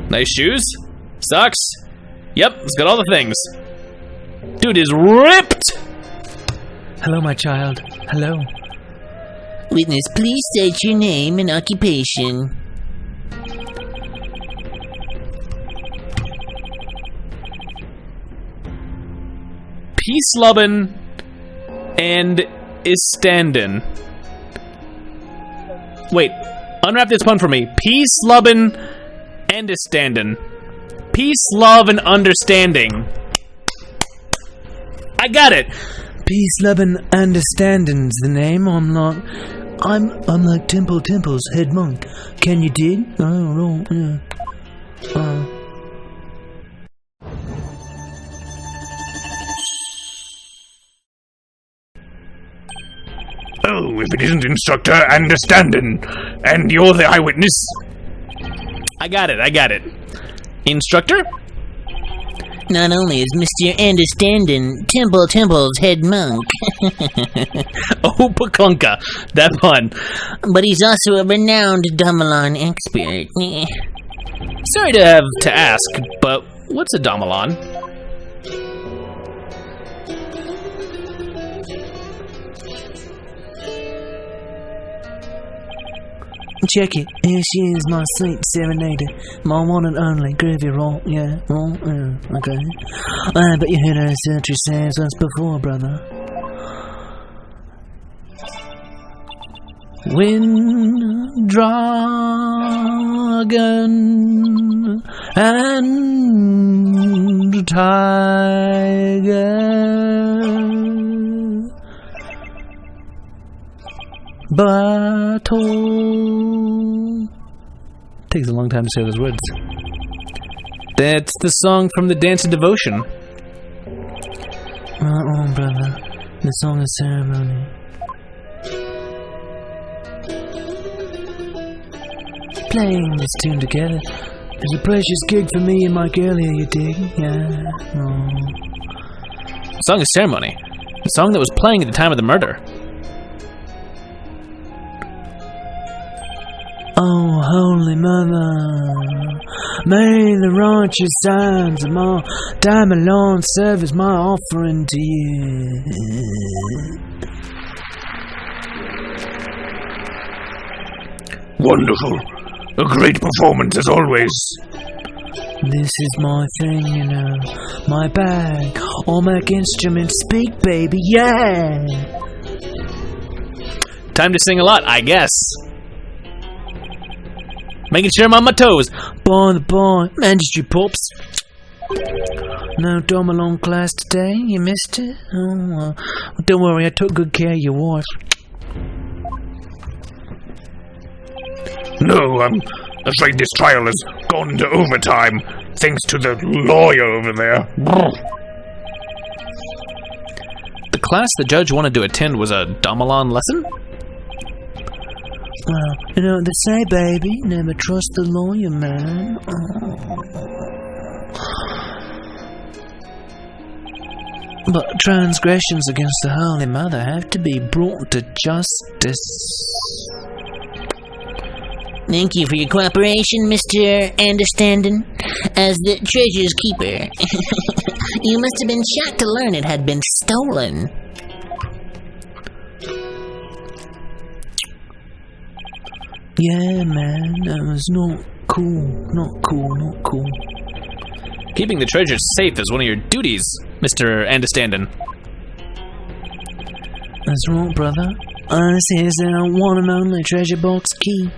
Nice shoes. Socks. Yep, it's got all the things. Dude is ripped! Hello, my child. Hello. Witness, please state your name and occupation. Pees'lubn Andistan'dhin. Wait, unwrap this pun for me. Pees'lubn Andistan'dhin. Peace, love, and understanding. I got it. Pees'lubn Andistan'dhin's the name. I'm like Tem'puhl Temple's head monk. Can you dig? Oh, yeah. Oh, if it isn't Instructor Andistan'dhin, and you're the eyewitness. I got it. Instructor? Not only is Mr. Understanding Tem'puhl Temple's head monk, Oh, Pakunka, that pun. but he's also a renowned Damalan expert. Sorry to have to ask, but what's a Damalan? Check it. Here she is, my sweet serenader. My one and only groovy roll. Yeah, roll. Okay. But you heard her sultry sounds once before, brother. Wind, dragon, and tiger. Battle. Takes a long time to say those words. That's the song from the Dance of Devotion. Oh, brother. The song of ceremony. Playing this tune together is a precious gig for me and Mike earlier, you dig? Yeah. Oh. Song of Ceremony. The song that was playing at the time of the murder. Oh, Holy Mother, may the righteous signs of my Damalan serve as my offering to you. Wonderful. A great performance as always. This is my thing, you know. My bag. I'll make instruments speak, baby, yeah! Time to sing a lot, I guess. Making sure I'm on my toes. By the by, Magistrate Pops. No Damalan class today? You missed it? Oh, well, don't worry, I took good care of your wife. No, I'm afraid this trial has gone into overtime, thanks to the lawyer over there. The class the judge wanted to attend was a Damalan lesson? Well, you know what they say, baby. Never trust the lawyer, man. Oh. But transgressions against the Holy Mother have to be brought to justice. Thank you for your cooperation, Mr. Understanding. As the treasure's keeper, you must have been shocked to learn it had been stolen. Yeah, man, that was not cool. Not cool. Keeping the treasure safe is one of your duties, Mr. Andistan'dhin. That's right, brother. This is our one and only treasure box key.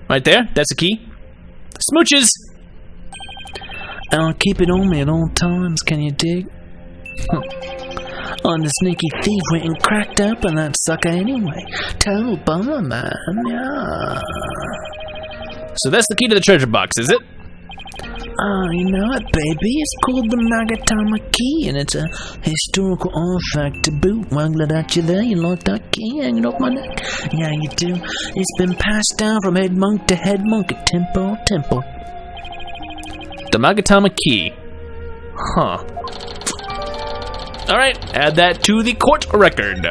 Right there, that's a key. Smooches! And I'll keep it on me at all times, can you dig? I'm the sneaky thief went and cracked open that sucker anyway. Total bummer, man, yeah. So that's the key to the treasure box, is it? Oh, you know it, baby. It's called the Magatama key, and it's a historical artifact to boot. Well, I'm glad that you're there. You like that key hanging off my neck? Yeah, you do. It's been passed down from head monk to head monk at Tem'puhl Temple. The Magatama key. Huh. Alright, add that to the court record.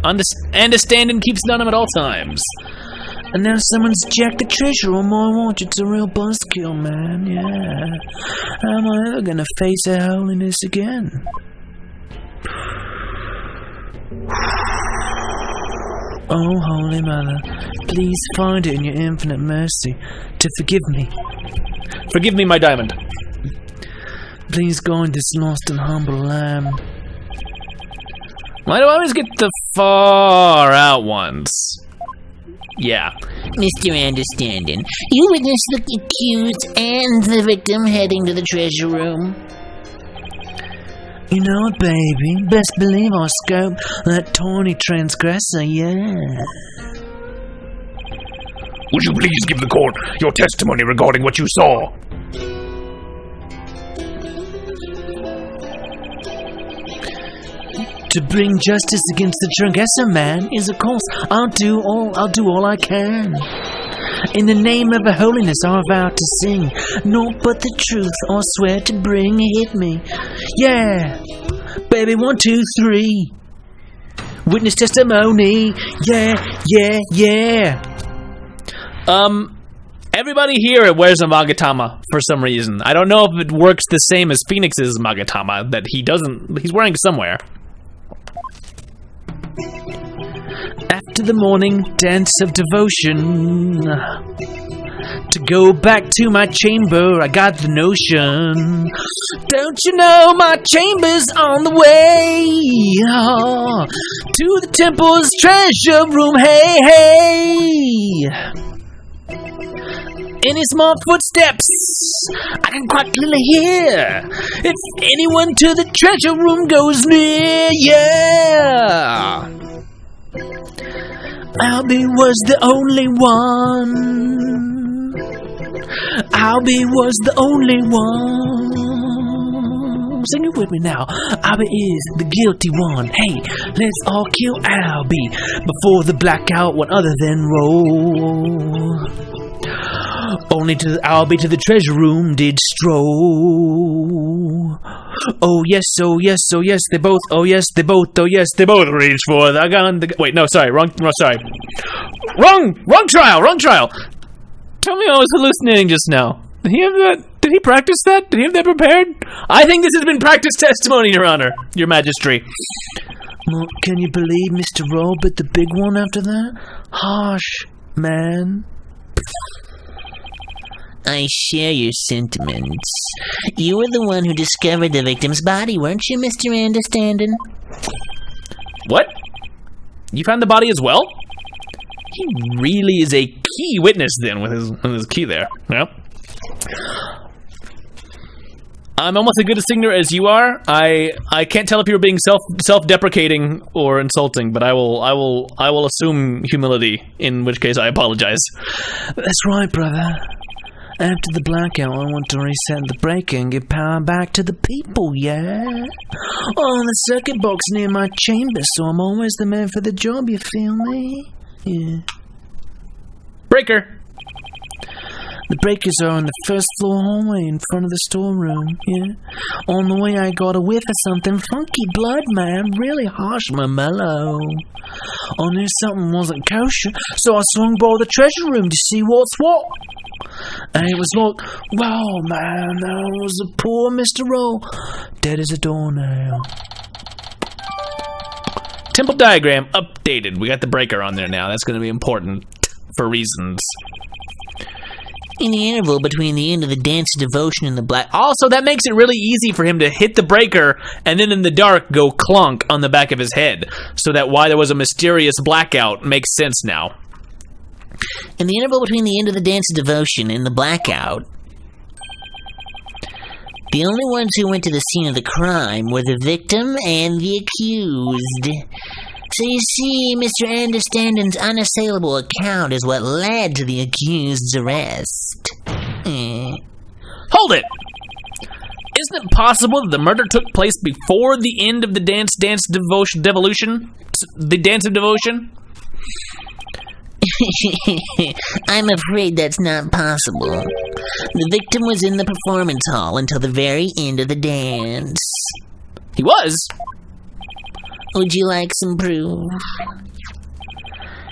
Andistan'dhin keeps it on him at all times. And now someone's jacked the treasure room. I want you. It's a real buzzkill, man. Yeah. How am I ever gonna face Her Holiness again? Oh, Holy Mother, please find it in your infinite mercy to forgive me. Forgive me, my diamond. Please guide this lost and humble lamb. Why do I always get the far out ones? Yeah. Mr. Understanding, you witnessed the accused and the victim heading to the treasure room. You know it, baby. Best believe I scope that tawny transgressor, yeah. Would you please give the court your testimony regarding what you saw? To bring justice against the transgressor, man, is of course I'll do all I can. In the name of Her Holiness, I vow to sing naught but the truth. I swear to bring. Hit me, yeah, baby. 1, 2, 3. Witness testimony, yeah. Everybody here wears a magatama for some reason. I don't know if it works the same as Phoenix's magatama that he's wearing somewhere. After the morning dance of devotion, to go back to my chamber, I got the notion. Don't you know my chamber's on the way to the temple's treasure room? Hey. In his small footsteps, I can quite clearly hear if anyone to the treasure room goes near, yeah. Albie was the only one. Albie was the only one. Sing it with me now. Albie is the guilty one. Hey, let's all kill Albie before the blackout one other than roll. Only to Albie to the treasure room did stroll. Oh yes, they both. Oh yes, they both. Oh yes, they both reach for the gun. Wait, no, sorry, wrong trial. Tell me I was hallucinating just now. Did he have that? Did he practice that? Did he have that prepared? I think this has been practice testimony, Your Honor, Your Majesty. Well, can you believe Mr. Robert, the big one after that? Harsh, man. I share your sentiments. You were the one who discovered the victim's body, weren't you, Mr. Understanding? What? You found the body as well? He really is a key witness then with his key there. Yep. I'm almost as good a singer as you are. I can't tell if you're being self-deprecating or insulting, but I will assume humility, in which case I apologize. That's right, brother. After the blackout, I want to reset the breaker and give power back to the people, yeah? Oh, the circuit box near my chamber, so I'm always the man for the job, you feel me? Yeah. Breaker! The breakers are on the first floor hallway in front of the storeroom, yeah? On the way, I got a whiff of something funky blood, man. Really harsh, mellow. I knew something wasn't kosher, so I swung by the treasure room to see what's what. And it was like, wow, man, that was a poor Mr. Roll, dead as a doornail. Temple diagram updated. We got the breaker on there now. That's going to be important for reasons. In the interval between the end of the dance of devotion and the black... Also, that makes it really easy for him to hit the breaker and then in the dark go clunk on the back of his head. So that why there was a mysterious blackout makes sense now. In the interval between the end of the dance of devotion and the blackout, the only ones who went to the scene of the crime were the victim and the accused. So you see, Mr. Understanding's unassailable account is what led to the accused's arrest. Hold it! Isn't it possible that the murder took place before the end of the dance devolution? The dance of devotion? I'm afraid that's not possible. The victim was in the performance hall until the very end of the dance. He was? Would you like some proof?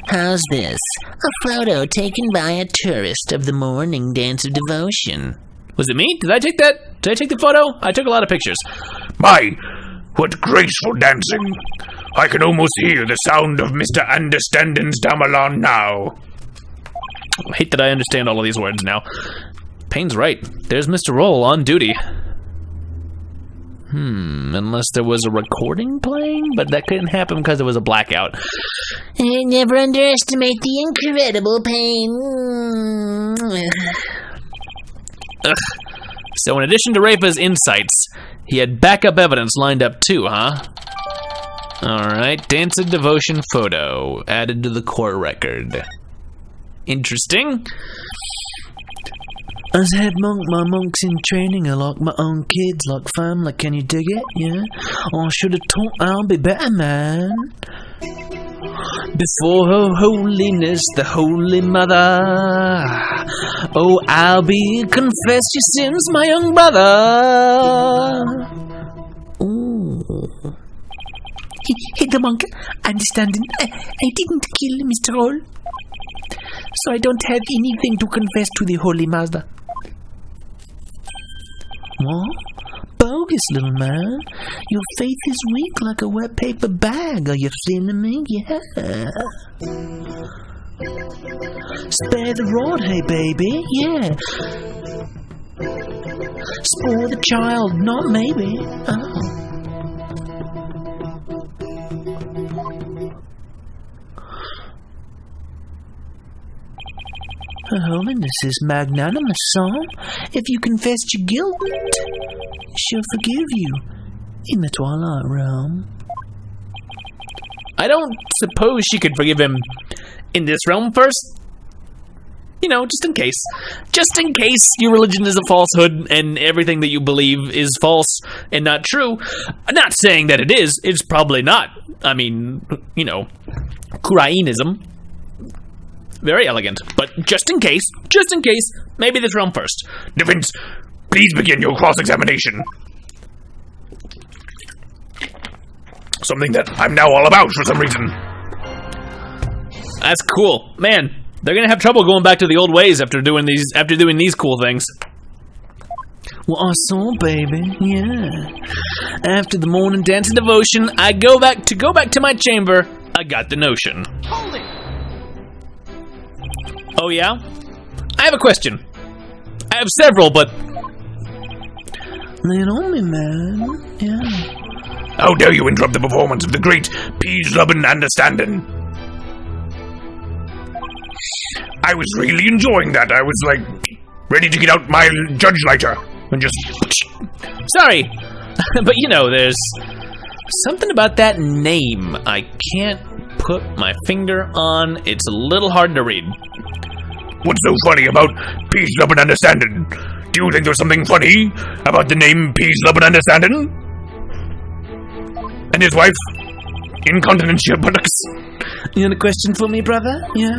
How's this? A photo taken by a tourist of the morning dance of devotion. Was it me? Did I take that? Did I take the photo? I took a lot of pictures. My, what graceful dancing! I can almost hear the sound of Mr. Understanding's Damalon now. I hate that I understand all of these words now. Payne's right. There's Mr. Roll on duty. Unless there was a recording playing, but that couldn't happen because there was a blackout. Never underestimate the incredible pain. Ugh. So in addition to Rapa's insights, he had backup evidence lined up too, huh? Alright, dance of devotion photo added to the court record. Interesting. As head monk, my monks in training are like my own kids, like family. Can you dig it? Yeah? I should have taught I'll be better, man. Before her holiness, the Holy Mother. Oh, I'll be confess your sins, my young brother. Ooh. Hey, the monk, understanding. I didn't kill Mr. Roll, so I don't have anything to confess to the Holy Mother. What? Bogus, little man. Your faith is weak like a wet paper bag. Are you feeling me? Yeah. Spare the rod, hey baby. Yeah. Spoil the child, not maybe. Oh. Her Holiness is magnanimous, son. If you confess your guilt, she'll forgive you in the Twilight Realm. I don't suppose she could forgive him in this realm first? You know, just in case. Just in case your religion is a falsehood and everything that you believe is false and not true. I'm not saying that it is. It's probably not. I mean, you know, Kurainism. Very elegant, but just in case, maybe this realm first. Defense, please begin your cross-examination. Something that I'm now all about for some reason. That's cool. Man, they're gonna have trouble going back to the old ways after doing these cool things. What I saw, baby, yeah. After the morning dance of devotion, I go back to my chamber. I got the notion. Hold it! Oh yeah? I have a question. I have several, but... Lay it on me, man. Yeah. How dare you interrupt the performance of the great Pees'lubn Andistan'dhin? I was really enjoying that. I was, like, ready to get out my judge lighter and just... Sorry, but you know, there's something about that name I can't put my finger on. It's a little hard to read. What's so funny about Pees'lubn Andistan'dhin? Do you think there's something funny about the name Pees'lubn Andistan'dhin? And his wife? Incontinentia buttocks? You got a question for me, brother? Yeah?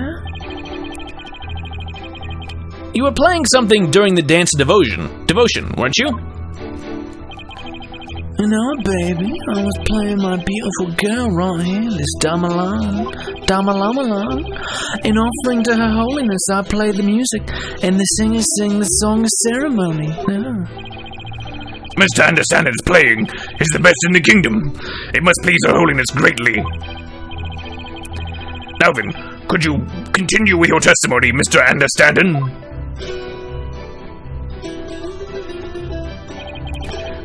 You were playing something during the dance of devotion, weren't you? You know, baby, I was playing my beautiful girl right here, this Damalon. In offering to Her Holiness, I play the music, and the singers sing the song of ceremony. Yeah. Mr. Understanding's playing is the best in the kingdom. It must please Her Holiness greatly. Now then, could you continue with your testimony, Mr. Understanding?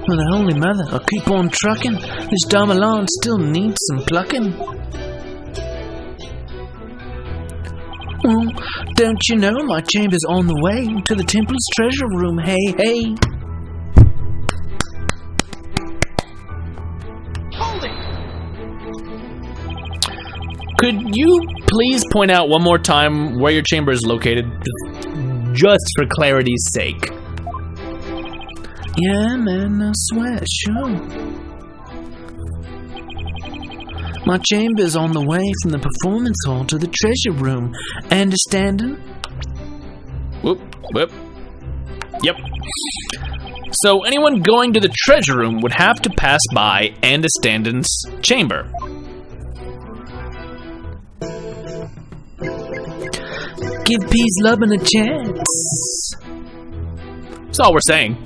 Well, the Holy Mother, I'll keep on trucking. This Damalon still needs some plucking. Well, don't you know my chamber's on the way to the temple's treasure room? Hey, hey. Hold it! Could you please point out one more time where your chamber is located? Just for clarity's sake. Yeah, man, I swear, sure. My chamber's on the way from the performance hall to the treasure room. Understanding? Whoop. Yep. So anyone going to the treasure room would have to pass by Andistan'dhin's chamber. give Pees'lubn a chance. That's all we're saying.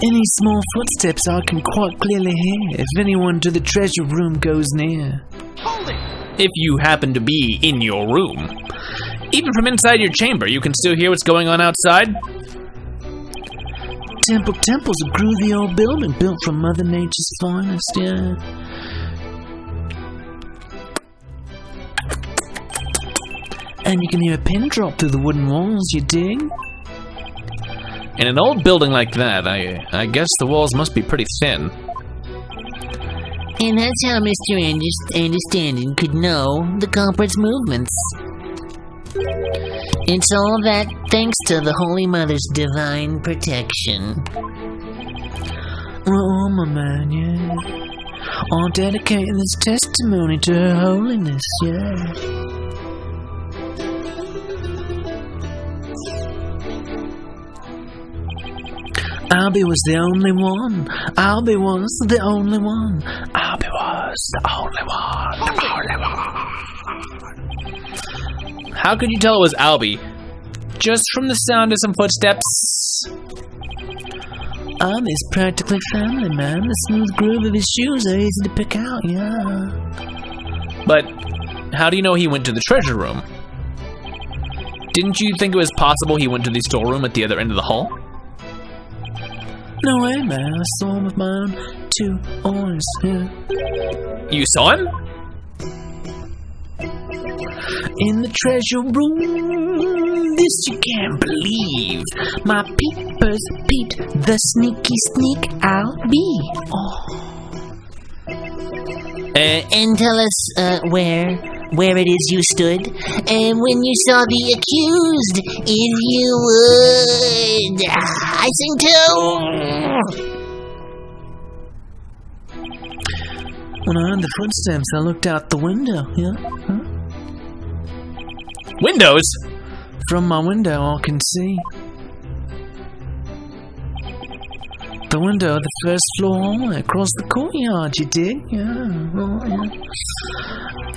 Any small footsteps I can quite clearly hear if anyone to the treasure room goes near. If you happen to be in your room. Even from inside your chamber, you can still hear what's going on outside. Tem'puhl Temple's a groovy old building built from Mother Nature's finest, yeah. And you can hear a pin drop through the wooden walls, you dig? In an old building like that, I guess the walls must be pretty thin. And that's how Mr. Understanding could know the culprit's movements. It's all that thanks to the Holy Mother's divine protection. Oh, my man, yeah. I'm dedicating this testimony to her holiness, yeah. Albie was the only one. Albie was the only one. Albie was the only one. The only one. How could you tell it was Albie? Just from the sound of some footsteps. Albie's practically family, man. The smooth groove of his shoes are easy to pick out, yeah. But how do you know he went to the treasure room? Didn't you think it was possible he went to the storeroom at the other end of the hall? No way, man. I saw him with my own 2 eyes, yeah. You saw him? In the treasure room, this you can't believe. My peepers peeped the sneaky sneak Albie. Oh. And tell us where it is you stood, and when you saw the accused, if you would. I sing too. When I heard the footsteps, I looked out the window, yeah. Huh? Windows? From my window, I can see the window of the first floor hallway across the courtyard, you dig? Yeah, oh, yeah.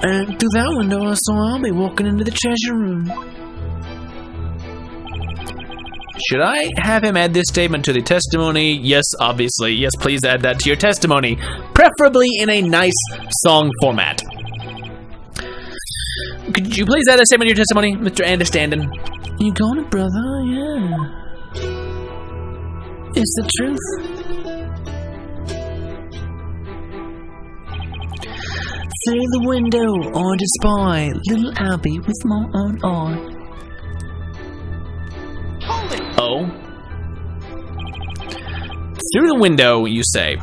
And through that window, I saw Albie walking into the treasure room. Should I have him add this statement to the testimony? Yes, obviously. Yes, please add that to your testimony. Preferably in a nice song format. Could you please add a statement to your testimony, Mr. Andistan'dhin? You got it, brother, yeah. It's the truth. Through the window, I spy little Albie with my own eye. Oh? Through the window, you say?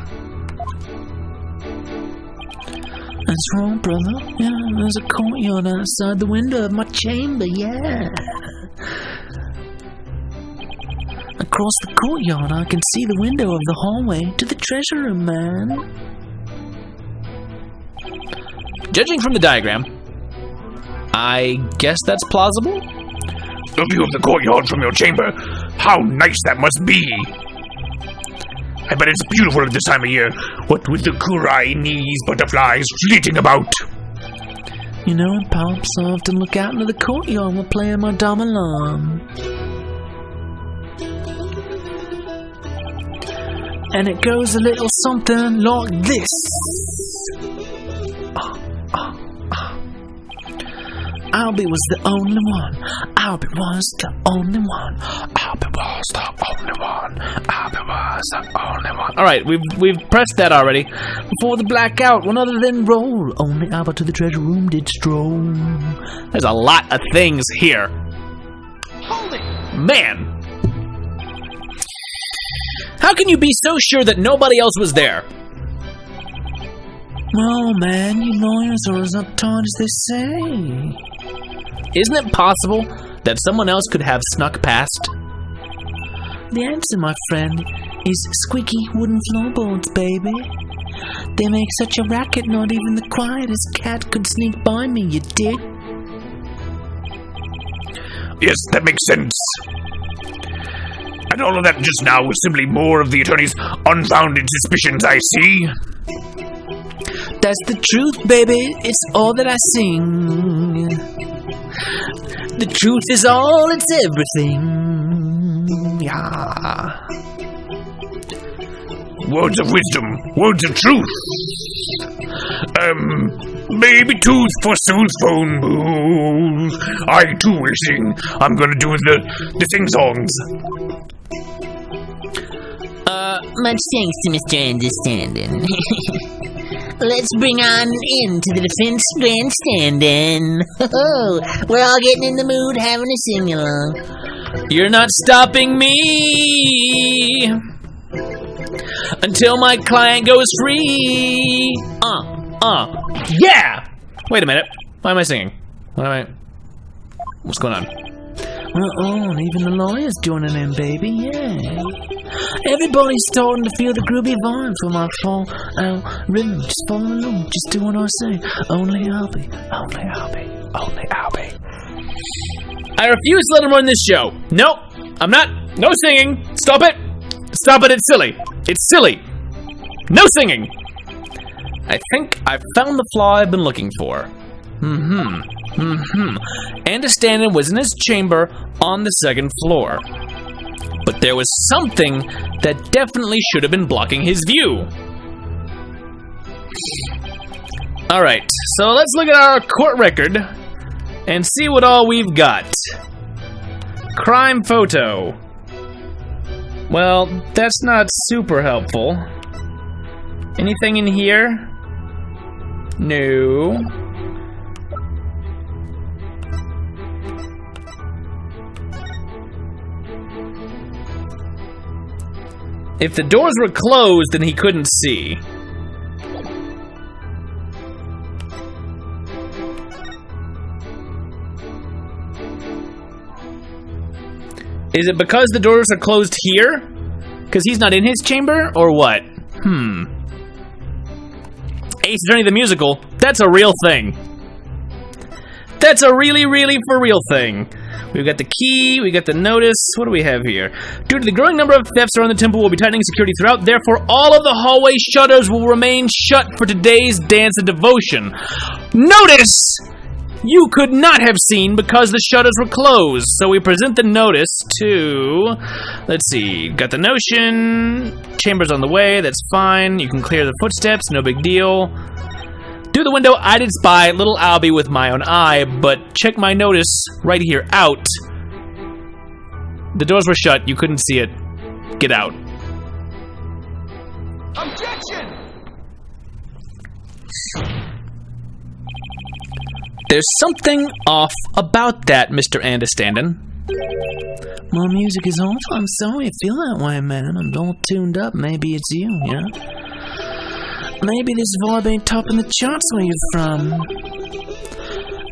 That's right, brother. Yeah, there's a courtyard outside the window of my chamber, yeah. Across the courtyard, I can see the window of the hallway to the treasure room, man. Judging from the diagram, I guess that's plausible? The view of the courtyard from your chamber. How nice that must be. I bet it's beautiful at this time of year, what with the kurai knees butterflies fleeting about. You know what, Pops? I often look out into the courtyard while playing my gamelan. And it goes a little something like this. Albie was the only one. Albie was the only one. Albie was the only one. Albie was the only one. All right, we've pressed that already. Before the blackout, one other then roll. Only Albie to the treasure room did stroll. There's a lot of things here. Man. How can you be so sure that nobody else was there? Oh man, you lawyers are as uptight as they say. Isn't it possible that someone else could have snuck past? The answer, my friend, is squeaky wooden floorboards, baby. They make such a racket, not even the quietest cat could sneak by me, you dig? Yes, that makes sense. And all of that just now was simply more of the attorney's unfounded suspicions, I see. That's the truth, baby. It's all that I sing. The truth is all, it's everything. Yeah. Words of wisdom, words of truth. Baby tooth forsooth phone booth. I too will sing. I'm gonna do the sing songs. Much thanks to Mr. Understanding. Let's bring on into the defense grandstanding. We're all getting in the mood, having a sing-along. You're not stopping me until my client goes free. Yeah! Wait a minute. Why am I singing? What's going on? Even the lawyer's joining in, baby, yeah. Everybody's starting to feel the groovy vibe from my fall out rhythm. Just follow along, just do what I say. Only I'll be. I refuse to let him run this show. Nope, I'm not. No singing. Stop it. Stop it, it's silly. It's silly. No singing. I think I've found the flaw I've been looking for. Andistan'dhin was in his chamber on the second floor. But there was something that definitely should have been blocking his view. Alright, so let's look at our court record and see what all we've got. Crime photo. Well, that's not super helpful. Anything in here? No. If the doors were closed, then he couldn't see. Is it because the doors are closed here? Because he's not in his chamber, or what? Ace Attorney the Musical, that's a real thing. That's a really, really for real thing. We've got the key, we got the notice. What do we have here? Due to the growing number of thefts around the temple, we'll be tightening security throughout. Therefore, all of the hallway shutters will remain shut for today's dance of devotion. Notice! You could not have seen because the shutters were closed. So we present the notice to... Let's see. Got the notion. Chamber's on the way. That's fine. You can clear the footsteps. No big deal. Through the window, I did spy little Albie with my own eye, but check my notice right here out. The doors were shut. You couldn't see it. Get out. Objection! There's something off about that, Mr. Andistan'dhin. My music is off. I'm sorry you feel that way, man. I'm all tuned up. Maybe it's you, yeah? Maybe this vibe ain't topping the charts where you're from.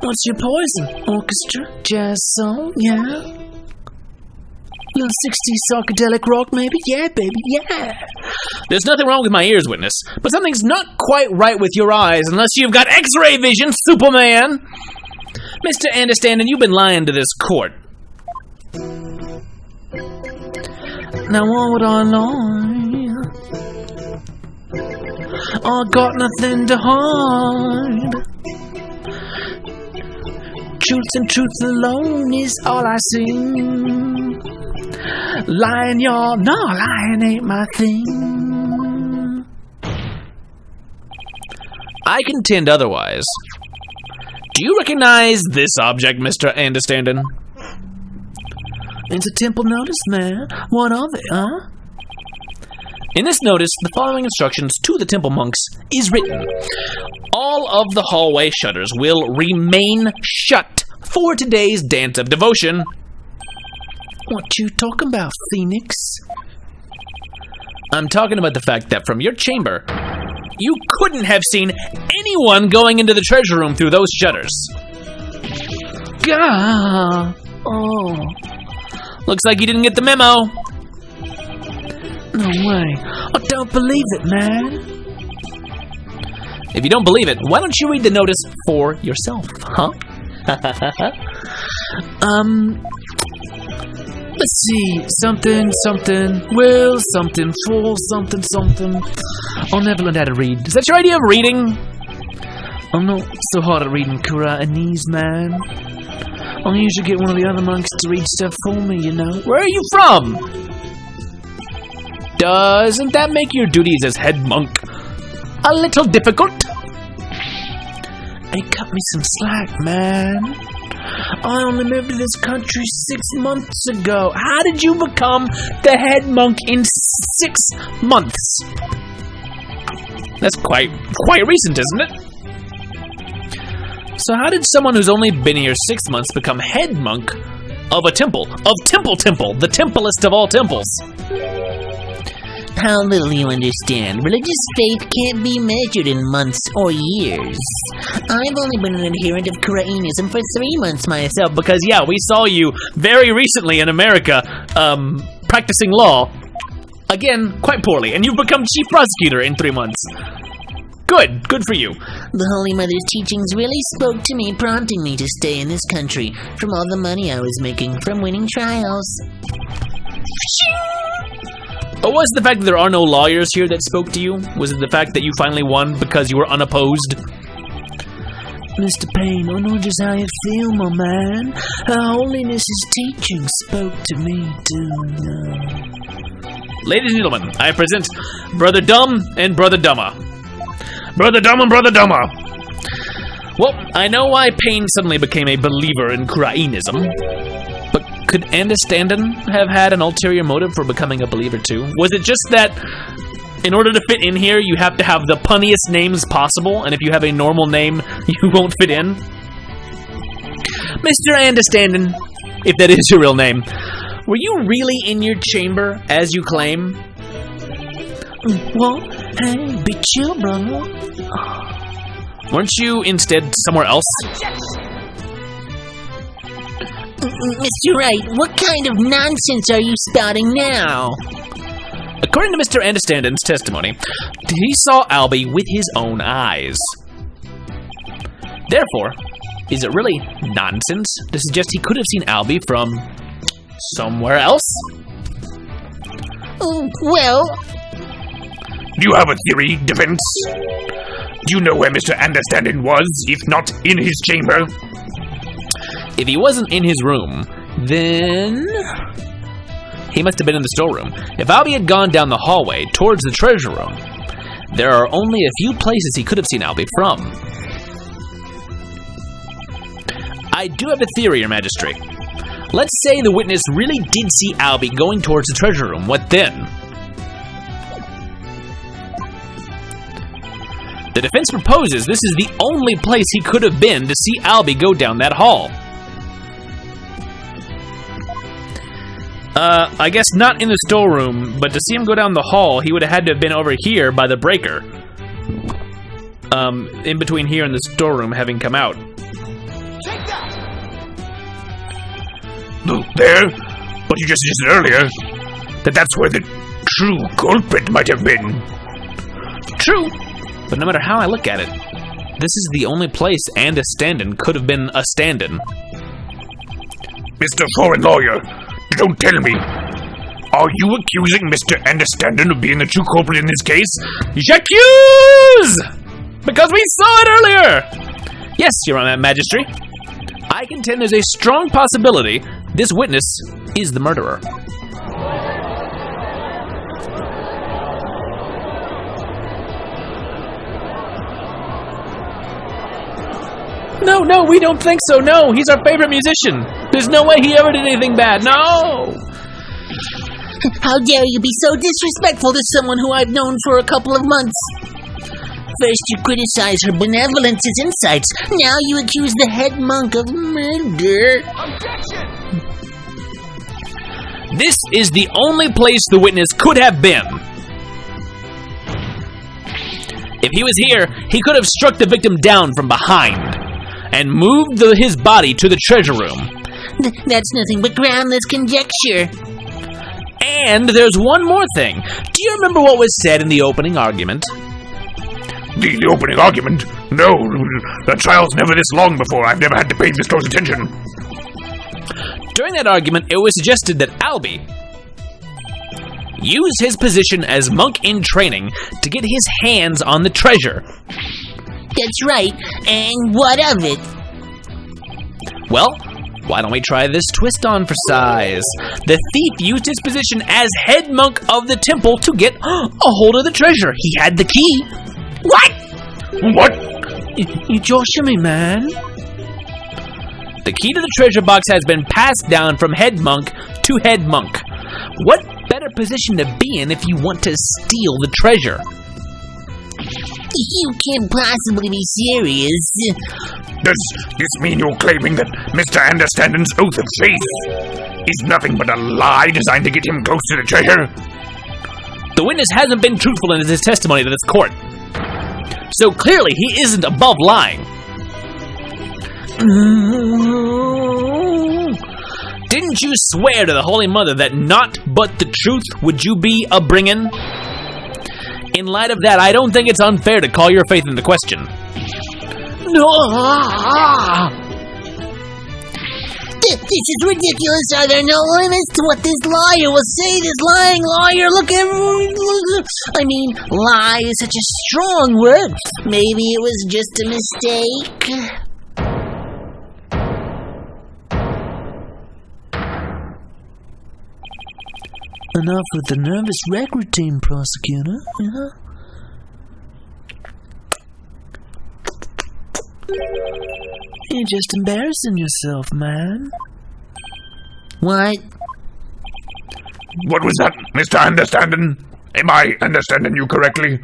What's your poison? Orchestra? Jazz song? Yeah? Little 60s psychedelic rock, maybe? Yeah, baby, yeah! There's nothing wrong with my ears, witness, but something's not quite right with your eyes unless you've got X-ray vision, Superman! Mr. Andistan'dhin, you've been lying to this court. Now why would I lie? I got nothing to hide. Truth and truth alone is all I see. Lying, y'all, no, lying ain't my thing. I contend otherwise. Do you recognize this object, Mr. Andistan'dhin? It's a temple notice, man. What of it, huh? In this notice, the following instructions to the temple monks is written. All of the hallway shutters will remain shut for today's dance of devotion. What you talking about, Phoenix? I'm talking about the fact that from your chamber, you couldn't have seen anyone going into the treasure room through those shutters. Gah! Oh. Looks like you didn't get the memo. No way. I don't believe it, man. If you don't believe it, why don't you read the notice for yourself, huh? Let's see. Something, will, something, full, something. I'll never learn how to read. Is that your idea of reading? I'm not so hard at reading Quranese, man. I'll usually get one of the other monks to read stuff for me, you know. Where are you from? Doesn't that make your duties as head monk a little difficult? Hey, cut me some slack, man. I only moved to this country 6 months ago. How did you become the head monk in 6 months? That's quite recent, isn't it? So how did someone who's only been here 6 months become head monk of a temple? Of Tem'puhl Temple, the templest of all temples. How little you understand. Religious faith can't be measured in months or years. I've only been an adherent of Karainism for 3 months myself. Because, yeah, we saw you very recently in America practicing law. Again, quite poorly. And you've become chief prosecutor in 3 months. Good for you. The Holy Mother's teachings really spoke to me, prompting me to stay in this country from all the money I was making from winning trials. Or was it the fact that there are no lawyers here that spoke to you? Was it the fact that you finally won because you were unopposed? Mr. Payne, I know just how you feel, my man. Her Holiness's teaching spoke to me, too. Ladies and gentlemen, I present Brother Dumb and Brother Dumma. Brother Dumb and Brother Dumma. Well, I know why Payne suddenly became a believer in Karainism. But could Andistan'dhin have had an ulterior motive for becoming a believer too? Was it just that in order to fit in here, you have to have the punniest names possible, and if you have a normal name, you won't fit in? Mr. Andistan'dhin, if that is your real name, were you really in your chamber, as you claim? Well, hey, be chill, brother. Weren't you instead somewhere else? Mr. Wright, what kind of nonsense are you spouting now? According to Mr. Andistan'dhin's testimony, he saw Albie with his own eyes. Therefore, is it really nonsense to suggest he could have seen Albie from somewhere else? Well... Do you have a theory, defense? Do you know where Mr. Andistan'dhin was, if not in his chamber? If he wasn't in his room, then he must have been in the storeroom. If Albie had gone down the hallway towards the treasure room, there are only a few places he could have seen Albie from. I do have a theory, Your Majesty. Let's say the witness really did see Albie going towards the treasure room. What then? The defense proposes this is the only place he could have been to see Albie go down that hall. I guess not in the storeroom, but to see him go down the hall, he would have had to have been over here by the breaker. In between here and the storeroom having come out. There? But you just suggested earlier that that's where the true culprit might have been. True, but no matter how I look at it, this is the only place Andistan'dhin could have been a stand-in. Mr. Foreign Lawyer, don't tell me. Are you accusing Mr. Andistan'dhin of being the true culprit in this case? J'accuse! Because we saw it earlier! Yes, Your Majesty. I contend there's a strong possibility this witness is the murderer. No, we don't think so. No, he's our favorite musician. There's no way he ever did anything bad. No! How dare you be so disrespectful to someone who I've known for a couple of months? First you criticize her benevolence and insights. Now you accuse the head monk of murder. Objection! This is the only place the witness could have been. If he was here, he could have struck the victim down from behind and moved his body to the treasure room. That's nothing but groundless conjecture. And there's one more thing. Do you remember what was said in the opening argument? The opening argument? No, the trial's never this long before. I've never had to pay this close attention. During that argument, it was suggested that Albie used his position as monk in training to get his hands on the treasure. That's right, and what of it? Well, Why don't we try this twist on for size? The thief used his position as head monk of the temple to get a hold of the treasure. He had the key. What? What? You joshing me, man? The key to the treasure box has been passed down from head monk to head monk. What better position to be in if you want to steal the treasure? You can't possibly be serious. Does this mean you're claiming that Mr. Understanding's oath of faith is nothing but a lie designed to get him close to the treasure? The witness hasn't been truthful in his testimony to this court. So clearly he isn't above lying. Didn't you swear to the Holy Mother that naught but the truth would you be a-bringin'? In light of that, I don't think it's unfair to call your faith into question. No! This is ridiculous. Are there no limits to what this liar will say? This lying lawyer, look at him. I mean, lie is such a strong word. Maybe it was just a mistake. Enough with the nervous wreck routine, prosecutor. You're just embarrassing yourself, man. What? What was that, Mr. Understanding? Am I understanding you correctly?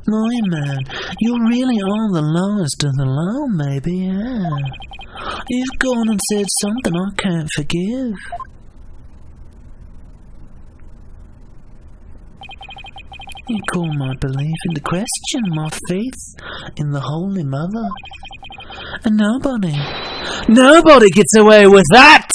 Lawyer man, you really are the lowest of the low, maybe, yeah. You've gone and said something I can't forgive. You call my belief into question, my faith in the Holy Mother. And nobody gets away with that!